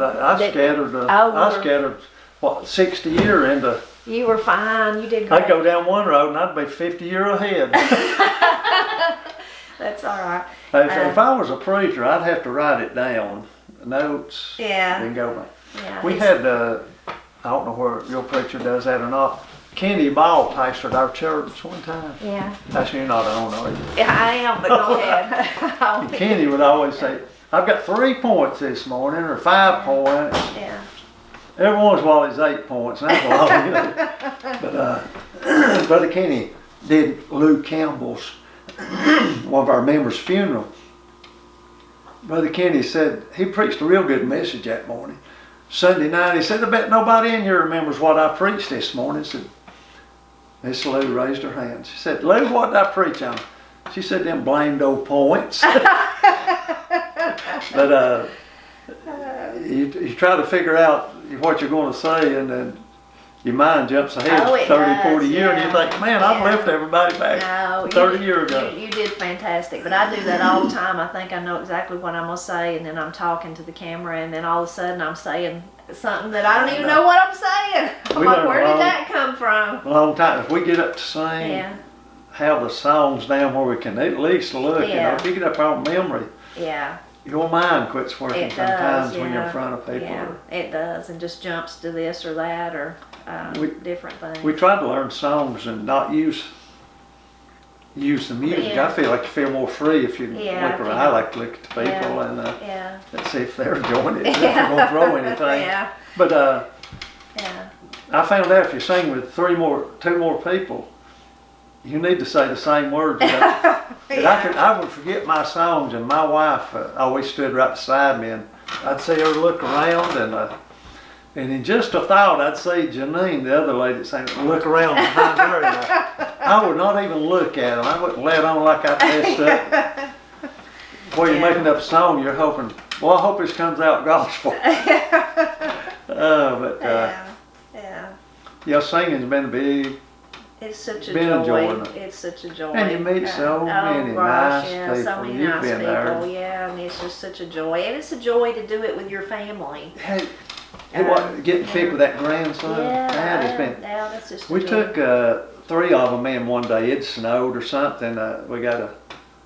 I scattered, what, 60 year into. You were fine. You did great. I'd go down one road and I'd be 50 year ahead. That's all right. If I was a preacher, I'd have to write it down, notes, Yeah. and go back. Yeah. We had, I don't know where your preacher does that or not. Kenny Ball pastored our church one time. Yeah. That's you're not on, are you? Yeah, I am, but go ahead. And Kenny would always say, I've got 3 points this morning, or 5 points. Yeah. Every once in a while it's 8 points, and that's a lot, you know. But Brother Kenny did Lou Campbell's, one of our members' funeral. Brother Kenny said, he preached a real good message that morning. Sunday night, he said, I bet nobody in here remembers what I preached this morning. He said, Miss Lou raised her hand. She said, Lou, what did I preach on? She said, them blamed old points. But you try to figure out what you're going to say, and then your mind jumps ahead 30, 40 years, and you think, man, I've left everybody back 30 years ago. You did fantastic, but I do that all the time. I think I know exactly what I'm going to say, and then I'm talking to the camera, and then all of a sudden I'm saying something that I don't even know what I'm saying. I'm like, where did that come from? A long time. If we get up to sing, have the songs down where we can at least look. You know, if you get up on memory, your mind quits working sometimes when you're in front of people. Yeah, it does, and just jumps to this or that or different things. We try to learn songs and not use the music. I feel like you feel more free if you look around. I like to look at the people and see if they're enjoying it, if they're going to throw anything. But I found out if you sing with 2 more people, you need to say the same words. I would forget my songs, and my wife always stood right beside me, and I'd see her look around, and in just a thought, I'd see Janine, the other lady, saying, look around behind her, and I would not even look at them. I wouldn't let on like I messed up. While you're making up a song, you're hoping, well, I hope this comes out gospel. Singing's been a big. It's such a joy. It's such a joy. And you meet so many nice people. So many nice people. Yeah, and it's just such a joy. And it's a joy to do it with your family. Hey, getting to pick with that grandson. That's just we took 3 of them in one day. It snowed or something. We got a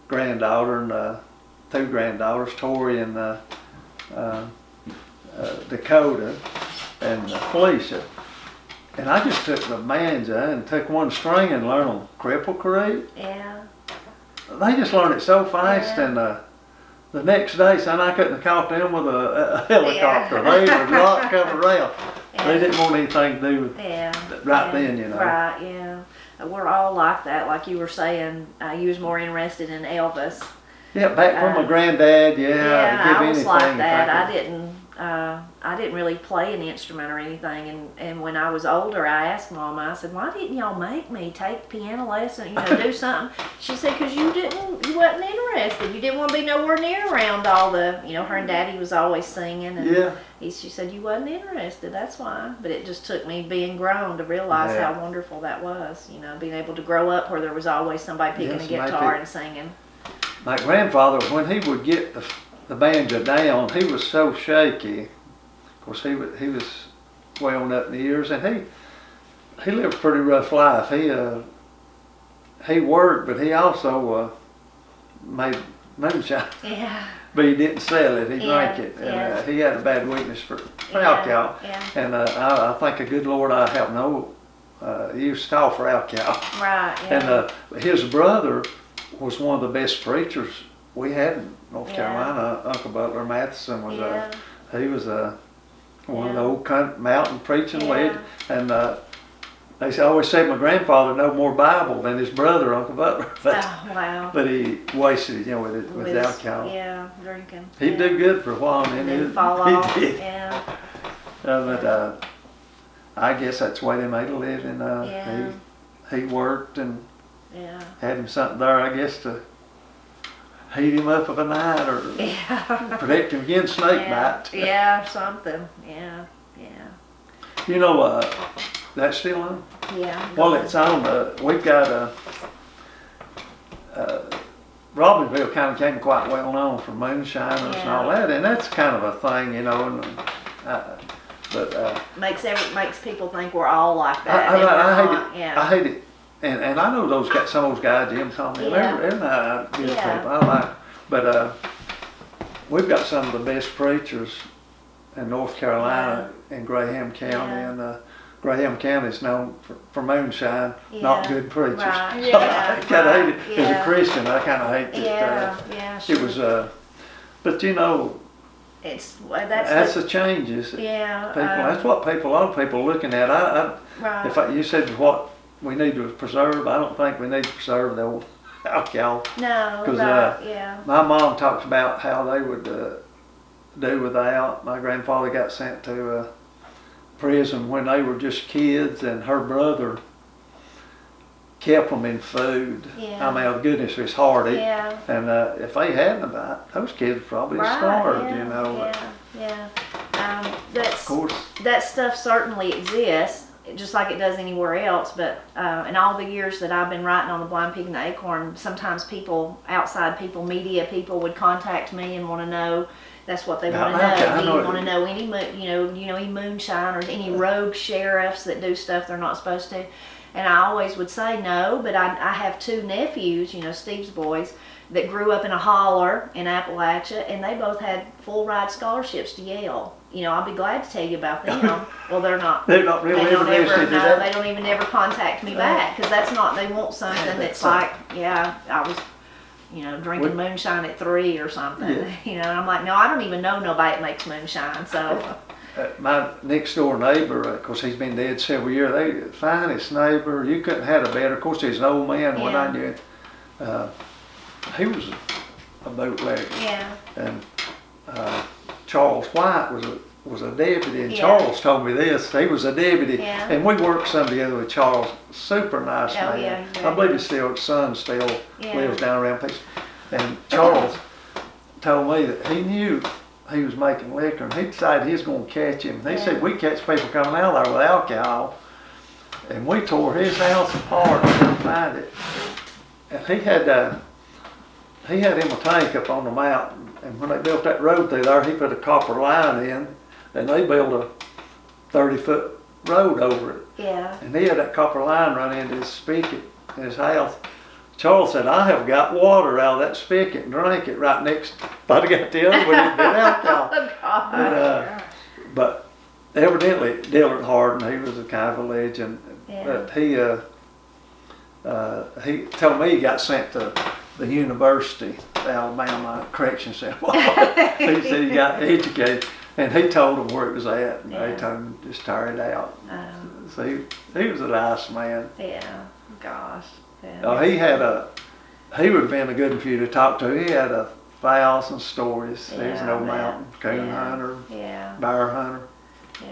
granddaughter and 2 granddaughters, Tori and Dakota and Felicia. And I just took the banjo and took one string and learned them Cripple Creek. Yeah. They just learned it so fast, and the next day, son, I couldn't have caught them with a helicopter. They would not come around. They didn't want anything to do with right then, you know. Right, yeah. We're all like that. Like you were saying, you was more interested in Elvis. Yeah, back from my granddad, I was like that. I didn't really play an instrument or anything, and when I was older, I asked Mama, I said, why didn't y'all make me take piano lesson, do something? She said, because you wasn't interested. You didn't want to be nowhere near around all the, her and Daddy was always singing, and she said, you wasn't interested, that's why. But it just took me being grown to realize how wonderful that was, being able to grow up where there was always somebody picking a guitar and singing. My grandfather, when he would get the banjo down, he was so shaky. Of course, he was way on up in the years, and he lived a pretty rough life. He worked, but he also made moonshine. Yeah. But he didn't sell it. He drank it, and he had a bad weakness for alcohol. Yeah. And I think a good Lord I have no use at all for alcohol. Right. Yeah. And his brother was one of the best preachers we had in North Carolina. Uncle Butler Matheson was he was one of the old mountain preaching led, and they always said my grandfather knew more Bible than his brother, Uncle Butler. But he wasted it, with alcohol. Yeah, drinking. He'd do good for a while, and then fall off. He did. Yeah. But I guess that's the way they made a living. He worked and had him something there, I guess, to heat him up of a night or protect him against snake bite. Yeah, something. Yeah. That's still on? Yeah. Well, it's on. We've got Robbinsville kind of came quite well known for moonshiners and all that, and that's kind of a thing, and But makes people think we're all like that. I hate it. And I know some of those guys, Jim told me, they're not good people. I like, but we've got some of the best preachers in North Carolina in Graham County, and Graham County is known for moonshine, not good preachers. Right. I kind of hate it. As a Christian, I kind of hate that. Sure. It was, but you know, that's the changes. People, that's what a lot of people are looking at. Right. You said what we need to preserve, I don't think we need to preserve the old alcohol. No, Because my mom talks about how they would do without. My grandfather got sent to prison when they were just kids, and her brother kept them in food. I mean, goodness, it's hard. And if they hadn't about, those kids probably starved, you know. Of course. That stuff certainly exists, just like it does anywhere else. But in all the years that I've been writing on the Blind Pig and the Acorn, sometimes outside people, media people would contact me and want to know. That's what they want to know. Do you want to know any, any moonshine or any rogue sheriffs that do stuff they're not supposed to? And I always would say no, but I have two nephews, Steve's boys, that grew up in a holler in Appalachia, and they both had full ride scholarships to Yale. I'll be glad to tell you about them. Well, they're not. They're not really interested in that. They don't even ever contact me back, because that's not. They want something that's like, I was. Drinking moonshine at 3 or something. And I'm like, no, I don't even know nobody that makes moonshine. So my next door neighbor, of course, he's been dead several years. They finest neighbor. You couldn't have had a better. Of course, he's an old man when I knew him. He was a bootlegger. And Charles White was a deputy, and Charles told me this. He was a deputy, and we worked some together with Charles. Super nice man. I believe his son still lives down around Peace. And Charles told me that he knew he was making liquor, and he decided he was going to catch him. He said, we catch people coming out there with alcohol, and we tore his house apart and couldn't find it. And he had him a tank up on the mountain, and when they built that road through there, he put a copper line in, and they built a 30-foot road over it. And he had that copper line run into his spigot in his house. Charles said, I have got water out of that spigot and drank it right next, but I got the other one, it'd been alcohol. But evidently, Dillard Hardin, he was a kind of a legend. But he told me he got sent to the University of Alabama Correction Center. He said he got educated, and he told them where it was at, and they told him to just tear it out. So he was a nice man. Gosh. He would have been a good one for you to talk to. He had 1,000 stories. He was an old mountain coon hunter, bear hunter.